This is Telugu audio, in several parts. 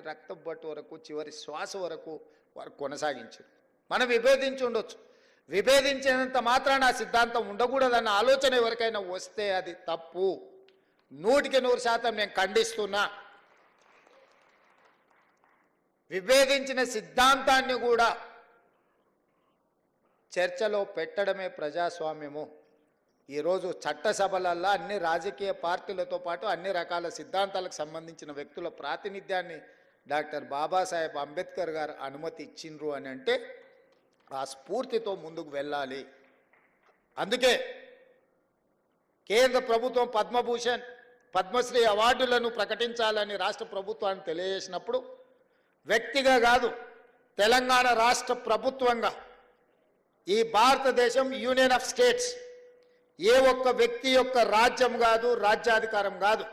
రక్తం బట్టు వరకు చివరి శ్వాస వరకు వారు కొనసాగించారు. మనం విభేదించి ఉండొచ్చు, విభేదించినంత మాత్రాన ఆ సిద్ధాంతం ఉండకూడదన్న ఆలోచన ఎవరికైనా వస్తే అది తప్పు. 100% నేను ఖండిస్తున్నా. విభేదించిన సిద్ధాంతాన్ని కూడా చర్చలో పెట్టడమే ప్రజాస్వామ్యము. ఈరోజు చట్టసభలల్లో అన్ని రాజకీయ పార్టీలతో పాటు అన్ని రకాల సిద్ధాంతాలకు సంబంధించిన వ్యక్తుల ప్రాతినిధ్యాన్ని డాక్టర్ బాబాసాహెబ్ అంబేద్కర్ గారు అనుమతి ఇచ్చిండ్రు అని అంటే ఆ స్ఫూర్తితో ముందుకు వెళ్ళాలి. అందుకే కేంద్ర ప్రభుత్వం పద్మభూషణ్, పద్మశ్రీ అవార్డులను ప్రకటించాలని రాష్ట్ర ప్రభుత్వాన్ని తెలియజేసినప్పుడు వ్యక్తిగా కాదు, తెలంగాణ రాష్ట్ర ప్రభుత్వంగా ఈ భారతదేశం యూనియన్ ఆఫ్ స్టేట్స్ ఏ ఒక్క వ్యక్తి యొక్క రాజ్యం కాదు, రాజ్యాధికారం కాదు.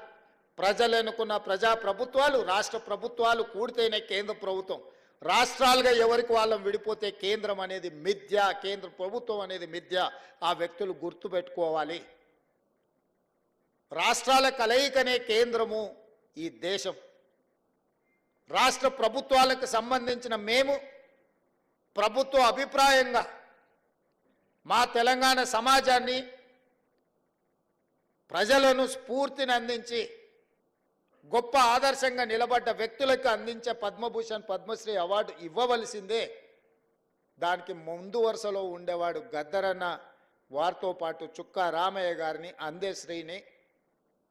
ప్రజలు ఎన్నుకున్న ప్రజాప్రభుత్వాలు, రాష్ట్ర ప్రభుత్వాలు కూడితేనే కేంద్ర ప్రభుత్వం. రాష్ట్రాలుగా ఎవరికి వాళ్ళం విడిపోతే కేంద్రం అనేది మిథ్య, కేంద్ర ప్రభుత్వం అనేది మిథ్య. ఆ వ్యక్తులు గుర్తుపెట్టుకోవాలి. రాష్ట్రాల కలయికనే కేంద్రము ఈ దేశం. రాష్ట్ర ప్రభుత్వాలకు సంబంధించిన మేము ప్రభుత్వ అభిప్రాయంగా మా తెలంగాణ సమాజాన్ని, ప్రజలను స్ఫూర్తిని అందించి గొప్ప ఆదర్శంగా నిలబడ్డ వ్యక్తులకు అందించే పద్మభూషణ్, పద్మశ్రీ అవార్డు ఇవ్వవలసిందే. దానికి ముందు వరుసలో ఉండేవాడు గద్దరన్న, వారితో పాటు చుక్కా రామయ్య గారిని, అందశ్రీని,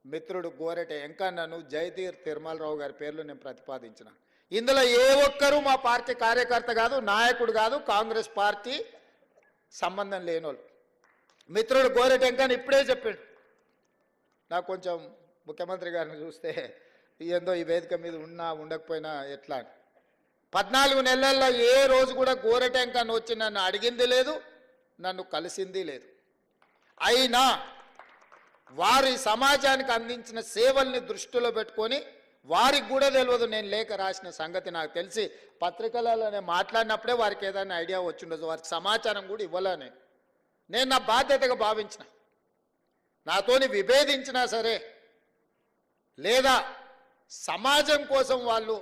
మిత్రుడు గోరెట వెంకన్నను, జయతీర్ తిరుమలరావు గారి పేర్లు నేను ప్రతిపాదించిన. ఇందులో ఏ ఒక్కరూ మా పార్టీ కార్యకర్త కాదు, నాయకుడు కాదు, కాంగ్రెస్ పార్టీ సంబంధం లేనోళ్ళు. మిత్రుడు గోరెట వెంకన్న ఇప్పుడే చెప్పాడు, నాకు కొంచెం ముఖ్యమంత్రి గారిని చూస్తే ఏందో ఈ వేదిక మీద ఉన్నా ఉండకపోయినా ఎట్లా. 14 నెలల్లో ఏ రోజు కూడా గోరెట వెంకన్న వచ్చి నన్ను అడిగింది లేదు, నన్ను కలిసింది లేదు. అయినా వారి సమాజానికి అందించిన సేవల్ని దృష్టిలో పెట్టుకొని వారికి కూడా తెలియదు నేను లేఖ రాసిన సంగతి. నాకు తెలిసి పత్రికలలోనే మాట్లాడినప్పుడే వారికి ఏదైనా ఐడియా వచ్చిండదు. వారికి సమాచారం కూడా ఇవ్వలేను. నేను నా బాధ్యతగా భావించిన, నాతోని విభేదించినా సరే లేదా సమాజం కోసం వాళ్ళు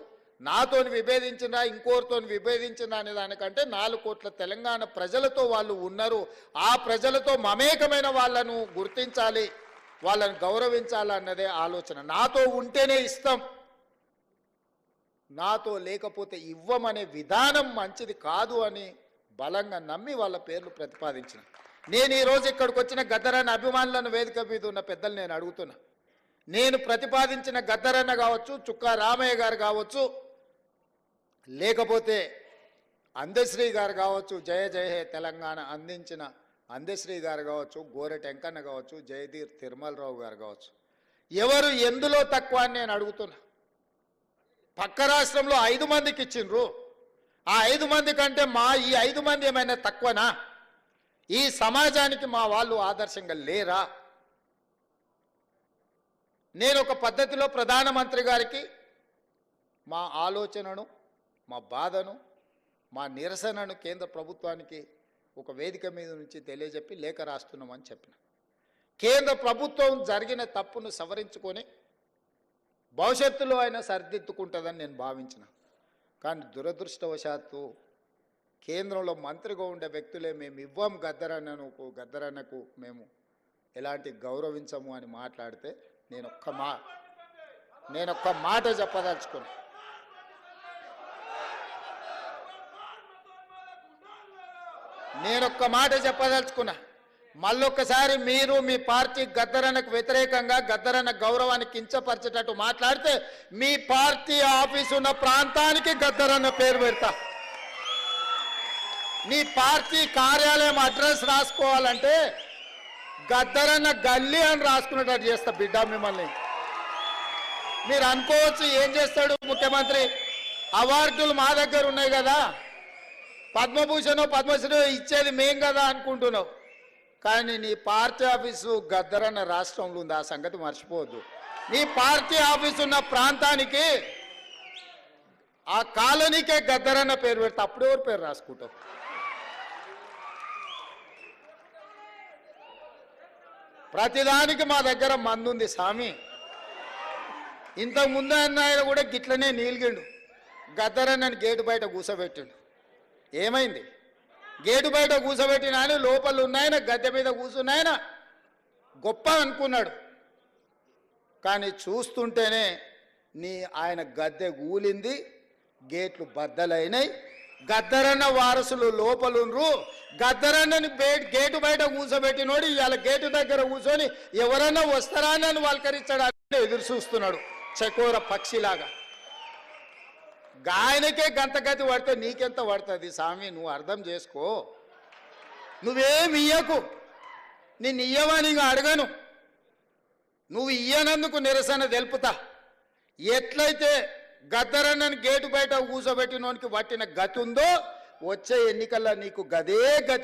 నాతోని విభేదించినా ఇంకోరితో విభేదించినా అనే దానికంటే 4 కోట్ల తెలంగాణ ప్రజలతో వాళ్ళు ఉన్నారు. ఆ ప్రజలతో మమేకమైన వాళ్ళను గుర్తించాలి, వాళ్ళని గౌరవించాలన్నదే ఆలోచన. నాతో ఉంటేనే ఇస్తాం, నాతో లేకపోతే ఇవ్వమనే విధానం మంచిది కాదు అని బలంగా నమ్మి వాళ్ళ పేర్లు ప్రతిపాదించిన. నేను ఈరోజు ఇక్కడికి వచ్చిన గద్దరన్న అభిమానులను వేదిక మీద ఉన్న పెద్దలు నేను అడుగుతున్నా, నేను ప్రతిపాదించిన గద్దరన్న కావచ్చు, చుక్కా రామయ్య గారు కావచ్చు, లేకపోతే అందశ్రీ గారు కావచ్చు, జయ జయ హే తెలంగాణ అందించిన అందశ్రీ గారు కావచ్చు, గోరెట వెంకన్న కావచ్చు, జయధీర్ తిరుమలరావు గారు కావచ్చు, ఎవరు ఎందులో తక్కువ అని నేను అడుగుతున్నా. పక్క రాష్ట్రంలో 5 మందికి ఇచ్చిండ్రు. ఆ 5 మంది కంటే ఈ 5 మంది ఏమైనా తక్కువనా? ఈ సమాజానికి మా వాళ్ళు ఆదర్శంగా లేరా? నేను ఒక పద్ధతిలో ప్రధానమంత్రి గారికి మా ఆలోచనను, మా బాధను, మా నిరసనను కేంద్ర ప్రభుత్వానికి ఒక వేదిక మీద నుంచి తెలియజెప్పి లేఖ రాస్తున్నామని చెప్పిన. కేంద్ర ప్రభుత్వం జరిగిన తప్పును సవరించుకొని భవిష్యత్తులో అయినా సరిదిద్దుకుంటుందని నేను భావించిన. కానీ దురదృష్టవశాత్తు కేంద్రంలో మంత్రిగా ఉండే వ్యక్తులే మేము ఇవ్వం గద్దరన్నకు మేము ఎలాంటి గౌరవించము అని మాట్లాడితే నేను ఒక్క మాట చెప్పదలుచుకున్నా. మళ్ళొక్కసారి మీరు మీ పార్టీ గద్దరన్నకు వ్యతిరేకంగా, గద్దరన్న గౌరవాన్ని కించపరిచేటట్టు మాట్లాడితే మీ పార్టీ ఆఫీసు ఉన్న ప్రాంతానికి గద్దరన్న పేరు పెడతా. నీ పార్టీ కార్యాలయం అడ్రస్ రాసుకోవాలంటే గద్దరన్న గల్లీ అని రాసుకునేటట్టు చేస్తా బిడ్డ మిమ్మల్ని. మీరు అనుకోవచ్చు ఏం చేస్తాడు ముఖ్యమంత్రి, అవార్డులు మా దగ్గర ఉన్నాయి కదా, పద్మభూషణ్ పద్మశ్రీ ఇచ్చేది మేం కదా అనుకుంటున్నావు. కానీ నీ పార్టీ ఆఫీసు గద్దరన్న రాష్ట్రంలో ఉంది, ఆ సంగతి మర్చిపోవద్దు. నీ పార్టీ ఆఫీసు ఉన్న ప్రాంతానికి, ఆ కాలనీకే గద్దరన్న పేరు పెడితే అప్పుడు ఎవరు పేరు రాసుకుంటావు? ప్రతిదానికి మా దగ్గర మందుంది స్వామి. ఇంతకు ముందు ఆయన కూడా గిట్లనే నీలిగిండు. గద్దరన్నని గేటు బయట కూసబెట్టిండు. ఏమైంది? గేటు బయట కూసబెట్టిన ఆయన లోపల ఉన్నాయన గద్దె మీద కూర్చున్నాయన గొప్ప అనుకున్నాడు. కానీ చూస్తుంటేనే ఆయన గద్దె కూలింది, గేట్లు బద్దలైనాయి. గద్దరన్న వారసులు లోపలుండ్రు. గద్దరన్నని గేటు బయట కూర్చోబెట్టినోడు ఇవాళ గేటు దగ్గర కూర్చొని ఎవరన్నా వస్తారా అని వాళ్ళకరిస్తాడని ఎదురు చూస్తున్నాడు చకోర పక్షిలాగా. గాయనకే గంతగతి పడితే నీకెంత పడుతుంది స్వామి? నువ్వు అర్థం చేసుకో. నువ్వేమి ఇయ్యకు, నిన్ను ఇయ్యవని ఇంకా అడగను. నువ్వు ఇయ్యనందుకు నిరసన తెలుపుతా. ఎట్లయితే గద్దరన్నని గేటు బయట కూర్చోబెట్టినోనికి పట్టిన గతి ఉందో వచ్చే ఎన్నికల్లో నీకు గదే గతి